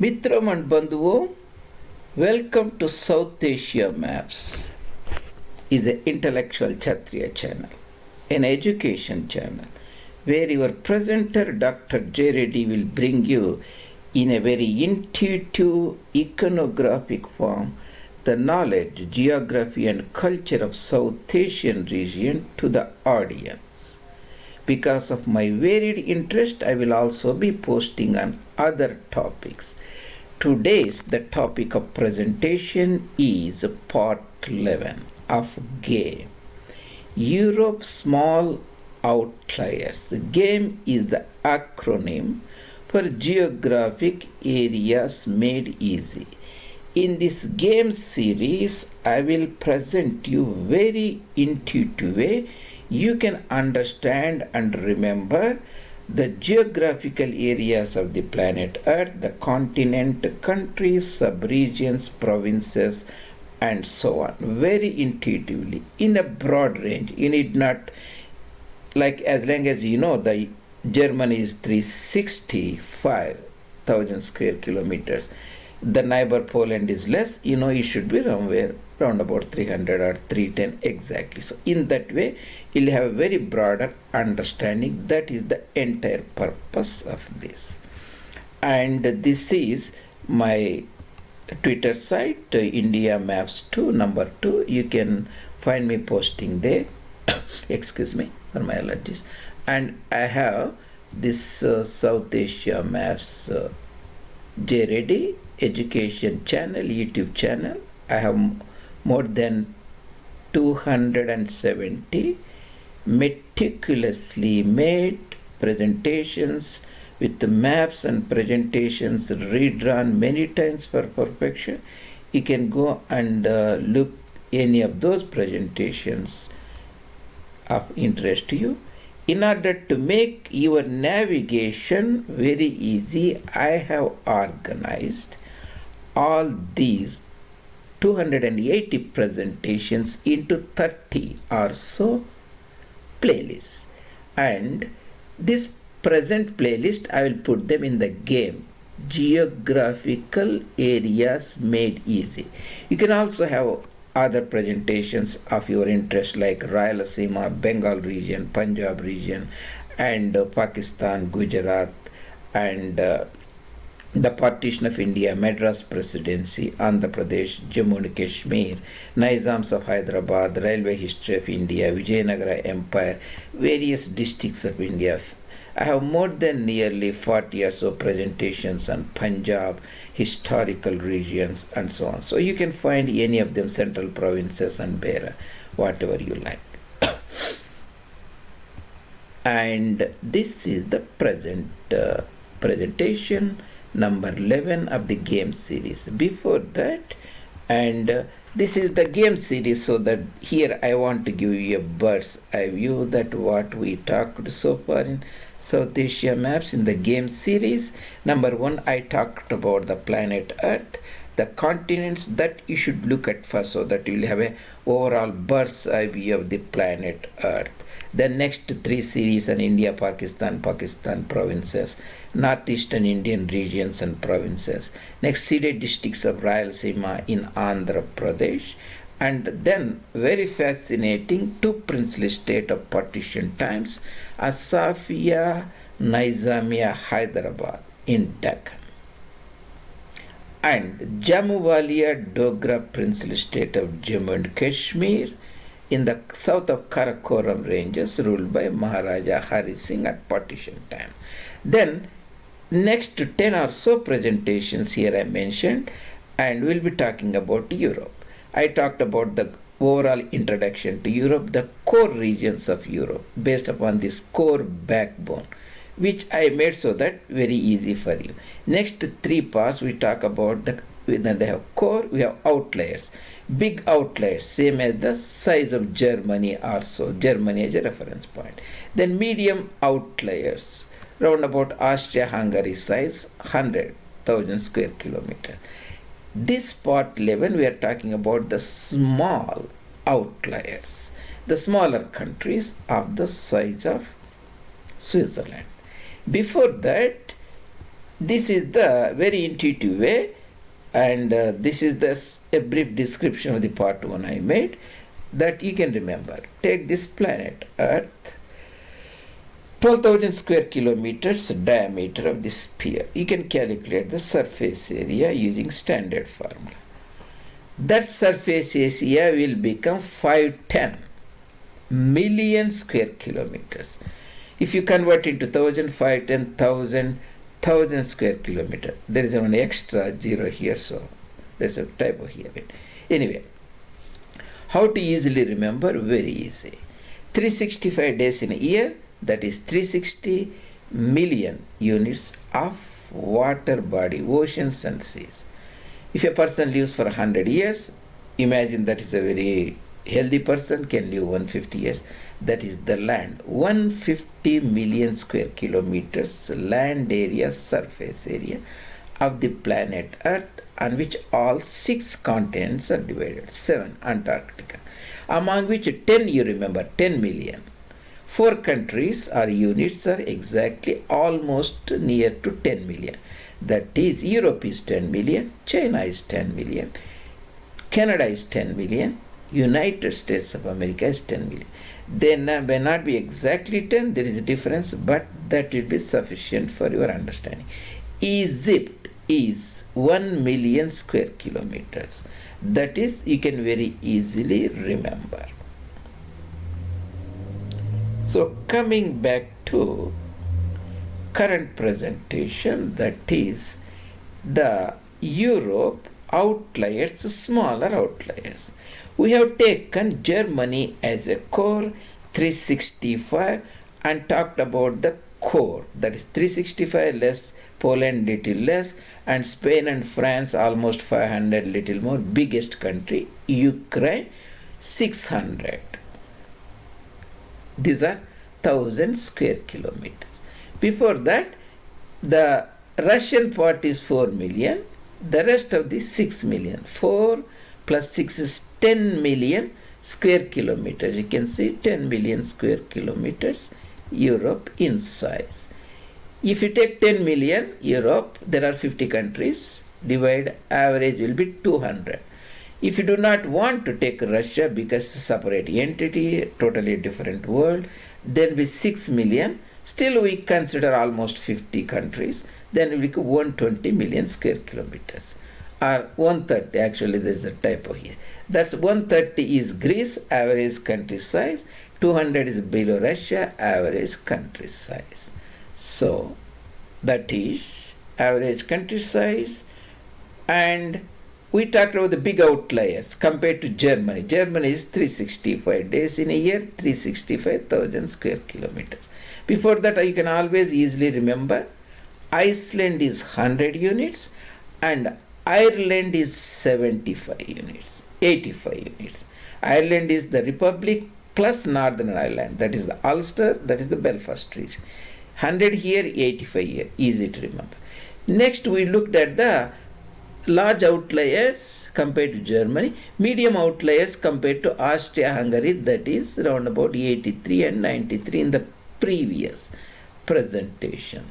Mitram and Bandhuvo, welcome to South Asia Maps. Is an intellectual Kshatriya channel, an education channel, where your presenter Dr. J. Reddy will bring you in a very intuitive, iconographic form the knowledge, geography and culture of South Asian region to the audience. Because of my varied interest, I will also be posting on other topics. Today's the topic of presentation is part 11 of GAME. Europe Small Outliers. GAME is the acronym for Geographic Areas Made Easy. In this GAME series, I will present you very intuitive way you can understand and remember the geographical areas of the planet Earth, the continent, countries, subregions, provinces, and so on, very intuitively, in a broad range. You need not, like, as long as you know the Germany is 365,000 square kilometers. The neighbor Poland is less, you should be somewhere around about 300 or 310 exactly. So in that way, you'll have a very broader understanding. That is the entire purpose of this. And this is my Twitter site, India Maps 2, number 2. You can find me posting there. Excuse me for my allergies. And I have this South Asia Maps J. Reddy education channel, YouTube channel. I have more than 270 meticulously made presentations with the maps and presentations redrawn many times for perfection. You can go and look any of those presentations of interest to you. In order to make your navigation very easy, I have organized all these 280 presentations into 30 or so playlists. And this present playlist, I will put them in the GAME, Geographical Areas Made Easy. You can also have other presentations of your interest like Rayalaseema, Bengal region, Punjab region, and Pakistan, Gujarat, and the partition of India, Madras Presidency, Andhra Pradesh, Jammu and Kashmir, Nizams of Hyderabad, railway history of India, Vijayanagara Empire, various districts of India. I have more than nearly 40 or so presentations on Punjab, historical regions, and so on. So you can find any of them, central provinces and Bera, whatever you like. And this is the present presentation number 11 of the GAME series. Before that, and this is the GAME series, so that here I want to give you a bird's eye view that what we talked so far in South Asia Maps in the GAME series. Number 1, I talked about the planet Earth, the continents that you should look at first, so that you will have a overall bird's eye view of the planet Earth. The next 3 series on India, Pakistan provinces, northeastern Indian regions and provinces. Next, seeded districts of Rayalaseema in Andhra Pradesh. And then, very fascinating, 2 princely state of partition times, Asafia, Nizamia, Hyderabad in Deccan. And Jammu-Walia, Dogra princely state of Jammu and Kashmir in the south of Karakoram ranges, ruled by Maharaja Hari Singh at partition time. Then next 10 or so presentations here I mentioned, and we'll be talking about Europe. I talked about the overall introduction to Europe, the core regions of Europe, based upon this core backbone, which I made so that very easy for you. Next 3 parts we talk about then they have core, we have outliers. Big outliers, same as the size of Germany also, Germany as a reference point. Then medium outliers, round about Austria-Hungary size, 100,000 square kilometer. This part 11, we are talking about the small outliers, the smaller countries of the size of Switzerland. Before that, This is the very intuitive way, and this is a brief description of the part 1 I made that you can remember. Take this planet Earth, 12,000 square kilometers diameter of the sphere. You can calculate the surface area using standard formula. That surface area will become 510 million square kilometers. If you convert into 1,000, 510,000, 1,000 square kilometer. There is an extra zero here, so there's a typo here. Anyway, how to easily remember? Very easy. 365 days in a year, that is 360 million units of water body, oceans and seas. If a person lives for 100 years, imagine that is a very healthy person, can live 150 years. That is the land. 150 million square kilometers land area, surface area of the planet Earth, on which all 6 continents are divided. 7, Antarctica. Among which 10, you remember, 10 million. 4 countries or units are exactly almost near to 10 million. That is, Europe is 10 million, China is 10 million, Canada is 10 million, United States of America is 10 million. They may not be exactly 10, there is a difference, but that will be sufficient for your understanding. Egypt is 1 million square kilometers. That is, you can very easily remember. So coming back to current presentation, that is the Europe outliers, smaller outliers. We have taken Germany as a core, 365, and talked about the core, that is 365 less, Poland little less, and Spain and France almost 500, little more. Biggest country, Ukraine, 600. These are 1,000 square kilometers. Before that, the Russian part is 4 million, the rest of the 6 million. 4 plus 6 is 10 million square kilometers. You can see 10 million square kilometers, Europe in size. If you take 10 million Europe, there are 50 countries, divide, average will be 200. If you do not want to take Russia because it's a separate entity, totally different world, then with 6 million, still we consider almost 50 countries, then we become 120 million square kilometers. Or 130, actually there's a typo here. That's 130 is Greece, average country size, 200 is below Russia, average country size. So that is average country size. And we talked about the big outliers compared to Germany. Germany is 365 days in a year, 365,000 square kilometers. Before that, you can always easily remember Iceland is 100 units and Ireland is 75 units, 85 units. Ireland is the Republic plus Northern Ireland, that is the Ulster, that is the Belfast region. 100 here, 85 here, easy to remember. Next, we looked at the large outliers compared to Germany, medium outliers compared to Austria-Hungary, that is around about 83 and 93 in the previous presentation.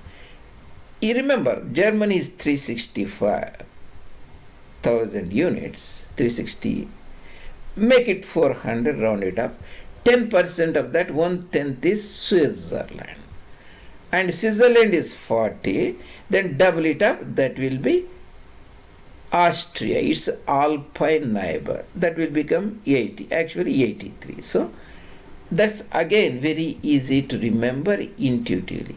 You remember, Germany is 365,000 units, 360, make it 400, round it up. 10% of that, 1/10 is Switzerland. And Switzerland is 40, then double it up, that will be Austria, its alpine neighbor, that will become 80, actually 83. So that's again very easy to remember intuitively.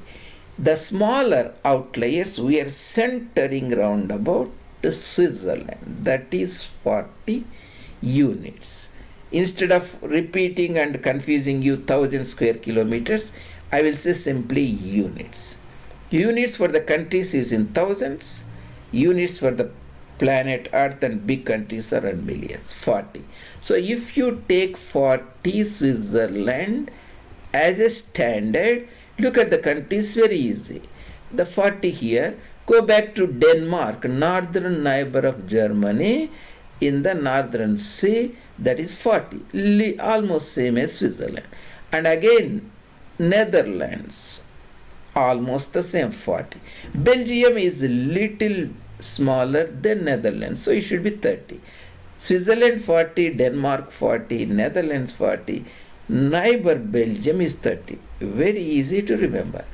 The smaller outliers we are centering round about Switzerland, that is 40 units. Instead of repeating and confusing you 1,000 square kilometers, I will say simply units. Units for the countries is in thousands, units for the planet Earth and big countries are in millions, 40. So if you take 40 Switzerland as a standard, look at the countries, very easy. The 40 here, go back to Denmark, northern neighbor of Germany in the northern sea, that is 40, almost same as Switzerland. And again, Netherlands, almost the same, 40. Belgium is little smaller than Netherlands, so it should be 30. Switzerland 40, Denmark 40, Netherlands 40, neighbor Belgium is 30. Very easy to remember.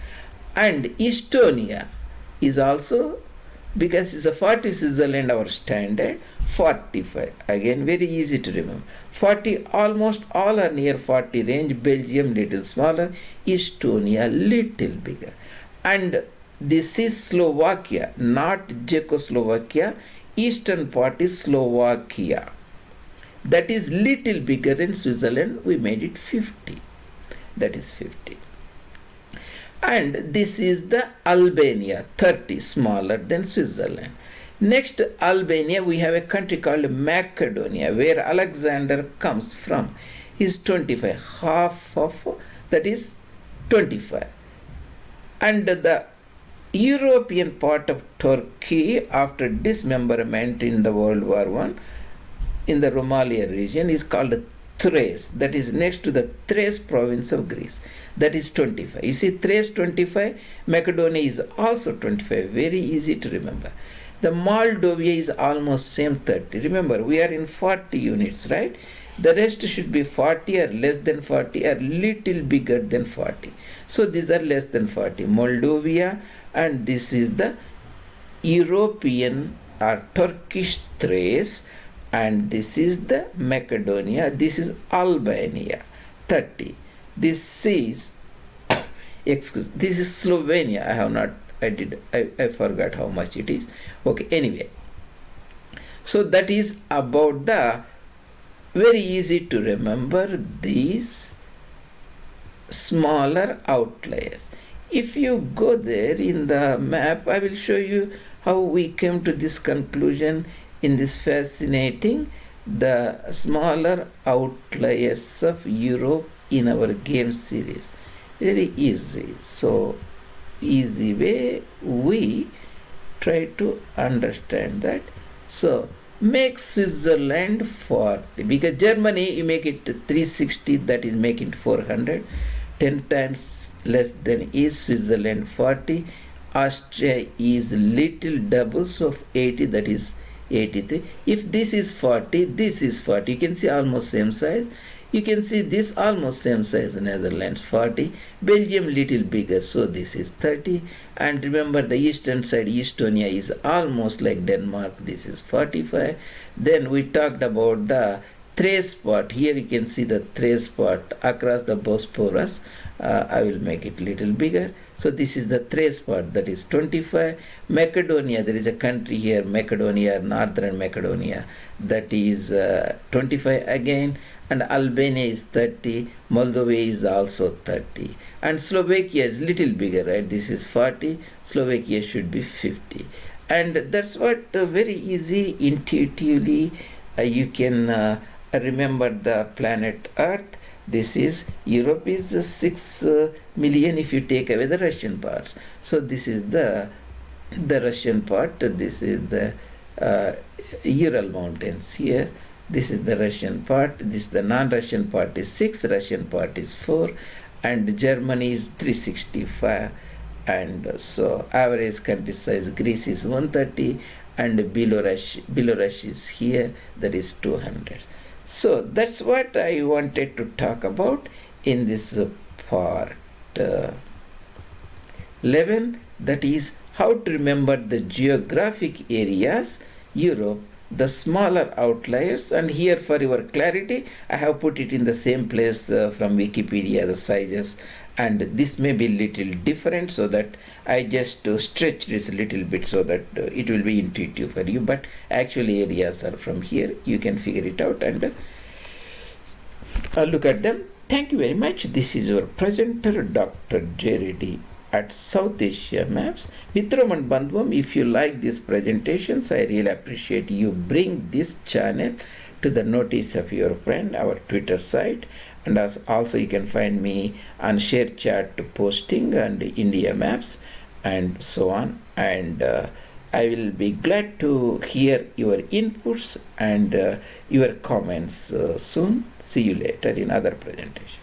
And Estonia is also, because it's a 40, Switzerland our standard, 45. Again, very easy to remember. 40, almost all are near 40 range. Belgium little smaller, Estonia little bigger. And this is Slovakia, not Czechoslovakia. Eastern part is Slovakia. That is little bigger. In Switzerland we made it 50. That is 50. And this is the Albania, 30, smaller than Switzerland. Next, Albania, we have a country called Macedonia, where Alexander comes from. Is 25, half of that is 25. And the European part of Turkey, after dismemberment in the World War I, in the Romalia region, is called Thrace. That is next to the Thrace province of Greece. That is 25. You see, Thrace 25, Macedonia is also 25. Very easy to remember. The Moldova is almost same, 30. Remember, we are in 40 units, right? The rest should be 40 or less than 40 or little bigger than 40. So these are less than 40. Moldova, and this is the European or Turkish Thrace, and this is the Macedonia. This is Albania, 30. This is, this is Slovenia. I forgot how much it is. Okay, anyway. So that is about the, very easy to remember, these smaller outliers. If you go there in the map, I will show you how we came to this conclusion in this fascinating, the smaller outliers of Europe in our game series. Very easy. So easy way we try to understand that. So make Switzerland 40, because Germany you make it 360, that is make it 400, 10 times less than is Switzerland 40. Austria is little doubles of 80, that is 83. If this is 40, this is 40. You can see almost same size. You can see this almost same size, Netherlands 40, Belgium little bigger, so this is 30. And remember the eastern side, Estonia is almost like Denmark, this is 45. Then we talked about the Thrace part. Here you can see the Thrace part across the Bosporus. I will make it little bigger. So this is the Thrace part, that is 25. Macedonia, there is a country here, Macedonia, Northern Macedonia, that is 25 again. And Albania is 30, Moldova is also 30. And Slovakia is little bigger, right? This is 40, Slovakia should be 50. And that's what very easy, intuitively, you can remember the planet Earth. This is, Europe is 6 million if you take away the Russian parts. So this is the Russian part, this is the Ural Mountains here. This is the Russian part, this the non-Russian part is 6, Russian part is 4, and Germany is 365, and so average country size Greece is 130, and Belarus is here, that is 200. So that's what I wanted to talk about in this part 11, that is how to remember the geographic areas, Europe, the smaller outliers. And here for your clarity I have put it in the same place from Wikipedia, the sizes, and this may be little different, so that I just stretch this a little bit so that it will be intuitive for you, but actually areas are from here. You can figure it out and look at them. Thank you very much. This is your presenter, Dr. Reddy at South Asia Maps. Mitram and Bandhvam, if you like these presentations, I really appreciate you bring this channel to the notice of your friend, our Twitter site, and also you can find me on Share Chat posting and India Maps and so on. And I will be glad to hear your inputs and your comments soon. See you later in other presentation.